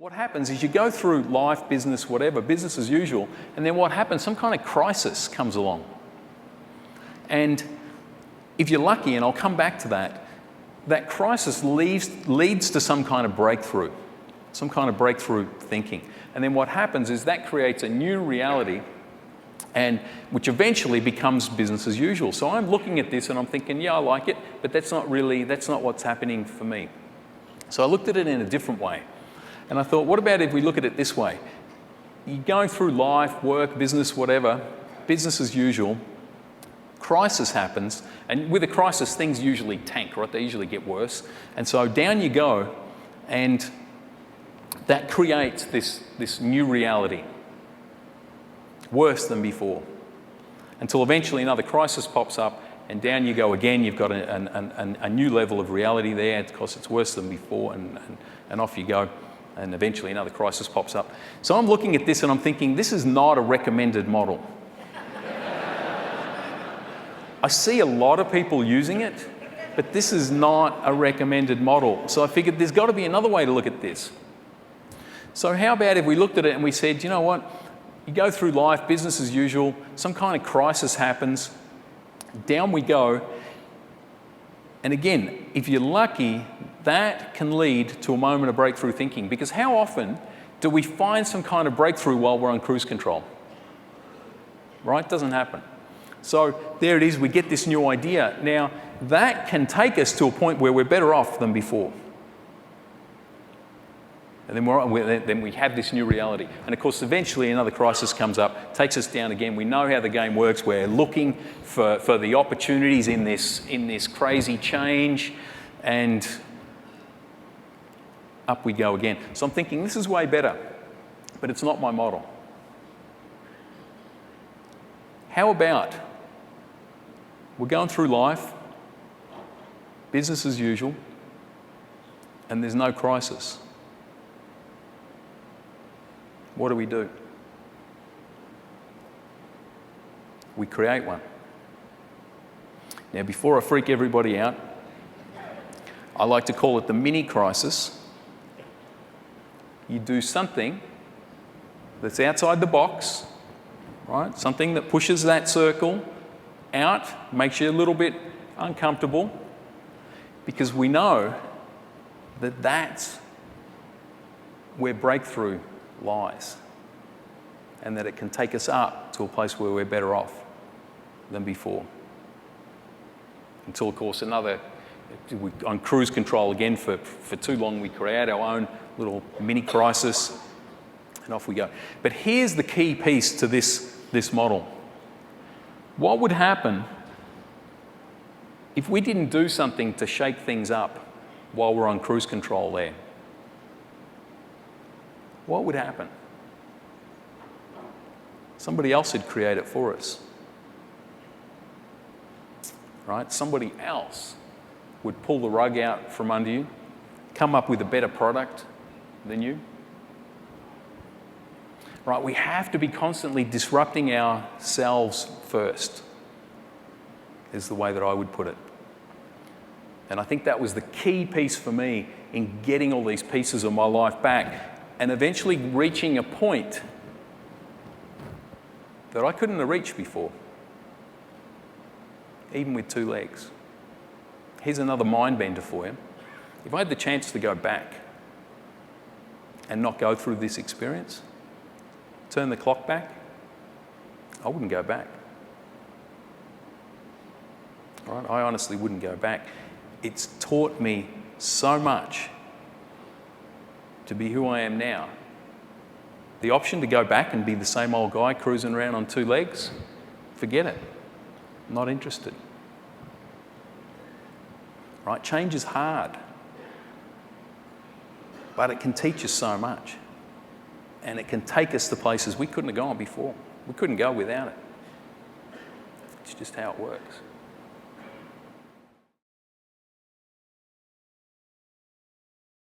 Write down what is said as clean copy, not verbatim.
What happens is you go through life, business, whatever, business as usual, and then what happens, some kind of crisis comes along. And if you're lucky, and I'll come back to that, that crisis leads to some kind of breakthrough thinking. And then what happens is that creates a new reality, and which eventually becomes business as usual. So I'm looking at this and I'm thinking, yeah, I like it, but that's not what's happening for me. So I looked at it in a different way. And I thought, what about if we look at it this way? You're going through life, work, business, whatever, business as usual, crisis happens, and with a crisis, things usually tank, right? They usually get worse. And so down you go, and that creates this new reality, worse than before, until eventually another crisis pops up, and down you go again. You've got a new level of reality there because it's worse than before, and off you go. And eventually another crisis pops up. So I'm looking at this and I'm thinking, this is not a recommended model. I see a lot of people using it, but this is not a recommended model. So I figured there's got to be another way to look at this. So how about if we looked at it and we said, you know what? You go through life, business as usual, some kind of crisis happens, down we go. And again, if you're lucky, that can lead to a moment of breakthrough thinking. Because how often do we find some kind of breakthrough while we're on cruise control? Right? Doesn't happen. So there it is, we get this new idea. Now, that can take us to a point where we're better off than before. And then we have this new reality. And of course, eventually another crisis comes up, takes us down again. We know how the game works. We're looking for the opportunities in this crazy change, and up we go again. So I'm thinking, this is way better, but it's not my model. How about we're going through life, business as usual, and there's no crisis? What do? We create one. Now, before I freak everybody out, I like to call it the mini crisis. You do something that's outside the box, right? Something that pushes that circle out, makes you a little bit uncomfortable, because we know that that's where breakthrough lies, and that it can take us up to a place where we're better off than before. Until, of course, on cruise control again for too long, we create our own little mini crisis, and off we go. But here's the key piece to this model. What would happen if we didn't do something to shake things up while we're on cruise control there? What would happen? Somebody else would create it for us. Right? Somebody else would pull the rug out from under you, come up with a better product than you. Right? We have to be constantly disrupting ourselves first, is the way that I would put it. And I think that was the key piece for me in getting all these pieces of my life back, and eventually reaching a point that I couldn't have reached before, even with 2 legs. Here's another mind bender for you. If I had the chance to go back and not go through this experience, turn the clock back, I wouldn't go back. Right? I honestly wouldn't go back. It's taught me so much to be who I am now. The option to go back and be the same old guy cruising around on 2 legs, forget it. I'm not interested. Right? Change is hard, but it can teach us so much, and it can take us to places we couldn't have gone before. We couldn't go without it. It's just how it works.